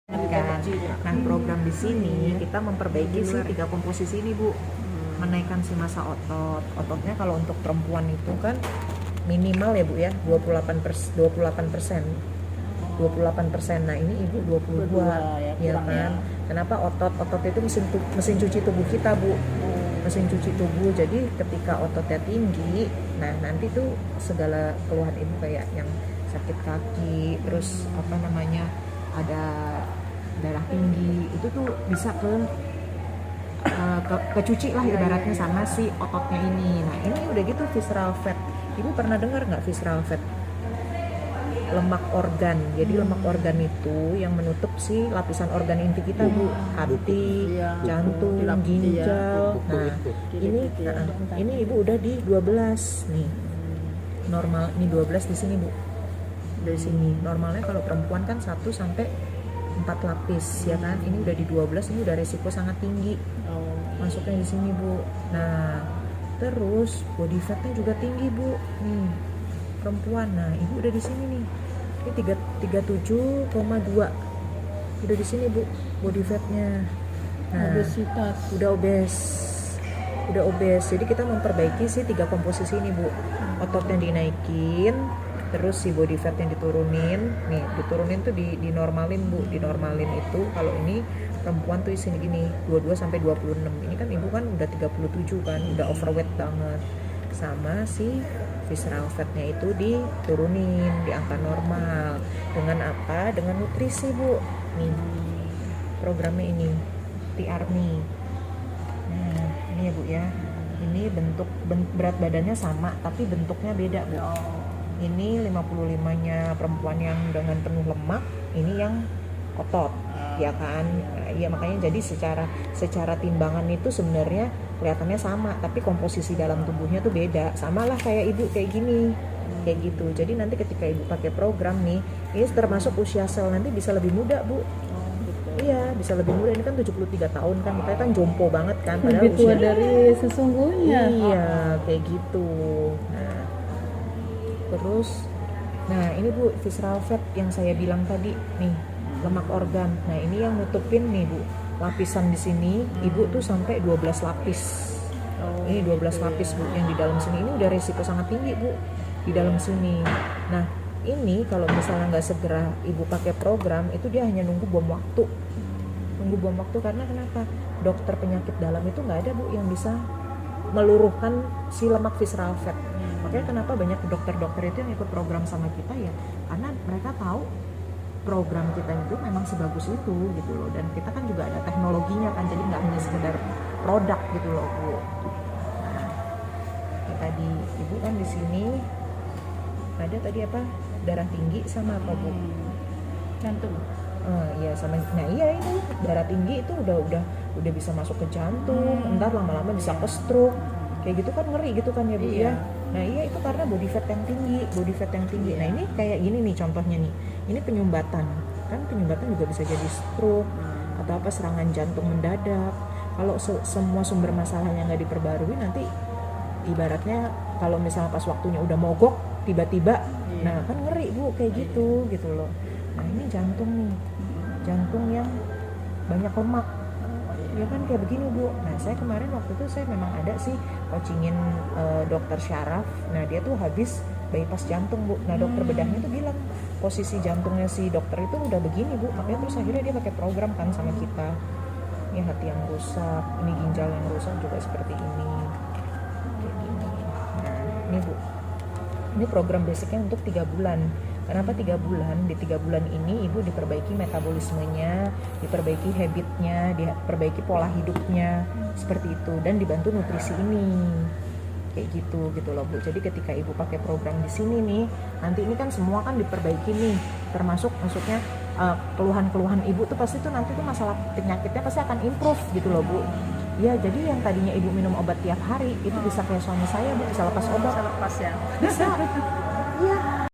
kan. Nah, program di sini kita memperbaiki sih 3 komposisi ini, Bu. Menaikkan si massa otot. Ototnya kalau untuk perempuan itu kan minimal ya, Bu ya, 28%. 28%. Nah, ini Ibu 22 ya kan. Kenapa otot itu mesin cuci tubuh kita, Bu. Mesin cuci tubuh. Jadi ketika ototnya tinggi, nah nanti tuh segala keluhan Ibu kayak yang sakit kaki, terus ada darah tinggi, itu tuh bisa kecuci lah ibaratnya sama si ototnya ini. Nah, ini udah gitu visceral fat. Ibu pernah dengar nggak visceral fat? Lemak organ. Jadi lemak organ itu yang menutup si lapisan organ inti kita, Bu. Hati, jantung, ginjal. Nah, ini Ibu udah di 12 nih. Normal ini 12 di sini, Bu. Dari sini. Normalnya kalau perempuan kan 1 sampai 4 lapis ya kan. Ini udah di 12, ini udah resiko sangat tinggi. Masuknya di sini, Bu. Nah, terus body fatnya juga tinggi, Bu. Nih, perempuan. Nah, Ibu udah di sini nih. Ini 37,2. Udah di sini, Bu, body fatnya. Nah, obesitas. Udah obes. Jadi kita memperbaiki sih 3 komposisi ini, Bu. Ototnya dinaikin, terus si body fat yang diturunin. Nih, diturunin tuh dinormalin, Bu. Dinormalin itu kalau ini perempuan tuh sini gini, 22 sampai 26. Ini kan Ibu kan udah 37 kan, udah overweight banget. Sama si visceral fatnya itu diturunin di angka normal. Dengan apa? Dengan nutrisi, Bu. Nih, programnya ini T-Army. Nah, ini ya, Bu ya. Ini berat badannya sama, tapi bentuknya beda, Bu. Ini 55-nya perempuan yang dengan penuh lemak, ini yang otot, ya kan? Nah, iya, makanya jadi secara timbangan itu sebenarnya kelihatannya sama, tapi komposisi dalam tubuhnya tuh beda. Sama lah kayak Ibu kayak gini, kayak gitu. Jadi nanti ketika Ibu pakai program nih, ini termasuk usia sel nanti bisa lebih muda, Bu. Iya, bisa lebih muda. Ini kan 73 tahun kan, makanya kan jompo banget kan, padahal lebih tua dari sesungguhnya. Iya, kayak gitu. Nah, terus ini, Bu, visceral fat yang saya bilang tadi nih, lemak organ. Nah, ini yang nutupin nih, Bu, lapisan di sini. Ibu tuh sampai 12 lapis. Ini 12 lapis, Bu, yang di dalam sini. Ini udah resiko sangat tinggi, Bu, di dalam sini. Nah, ini kalau misalnya nggak segera Ibu pakai program, itu dia hanya nunggu bom waktu. Karena kenapa? Dokter penyakit dalam itu nggak ada, Bu, yang bisa meluruhkan si lemak visceral fat. Makanya kenapa banyak dokter-dokter itu yang ikut program sama kita ya, karena mereka tahu program kita itu memang sebagus itu gitu loh. Dan kita kan juga ada teknologinya kan, jadi nggak hanya sekedar produk gitu loh, Bu. Nah, tadi Ibu kan di sini ada tadi apa, darah tinggi sama apa, Bu? Jantung. Iya, sama. Nah, iya, ini darah tinggi itu udah bisa masuk ke jantung, entar lama-lama bisa ke stroke. Kayak gitu kan ngeri gitu kan ya, Bu ya. Nah, iya, itu karena body fat yang tinggi. Nah, ini kayak gini nih contohnya nih. Ini penyumbatan. Kan penyumbatan juga bisa jadi stroke atau apa, serangan jantung mendadak. Kalau semua sumber masalahnya nggak diperbarui, nanti ibaratnya kalau misalnya pas waktunya udah mogok tiba-tiba, nah kan ngeri, Bu, kayak gitu loh. Nah, ini jantung nih, jantung yang banyak lemak, ya kan kayak begini, Bu. Nah, saya kemarin waktu itu saya memang ada sih coachingin dokter syaraf. Nah, dia tuh habis bypass jantung, Bu. Nah, dokter bedahnya tuh bilang posisi jantungnya si dokter itu udah begini, Bu. Makanya terus akhirnya dia pakai program kan sama kita. Ini hati yang rusak, ini ginjal yang rusak juga seperti ini, kayak gini. Nah, ini, Bu, ini program basicnya untuk 3 bulan. Kenapa 3 bulan? Di 3 bulan ini Ibu diperbaiki metabolismenya, diperbaiki habitnya, diperbaiki pola hidupnya, seperti itu, dan dibantu nutrisi ini, kayak gitu loh, Bu. Jadi ketika Ibu pakai program di sini nih, nanti ini kan semua kan diperbaiki nih, termasuk maksudnya keluhan-keluhan Ibu tuh pasti tuh nanti tuh masalah penyakitnya pasti akan improve gitu loh, Bu. Ya, jadi yang tadinya Ibu minum obat tiap hari itu bisa kayak suami saya, Bu, bisa lepas obat. Bisa lepas ya. Bisa.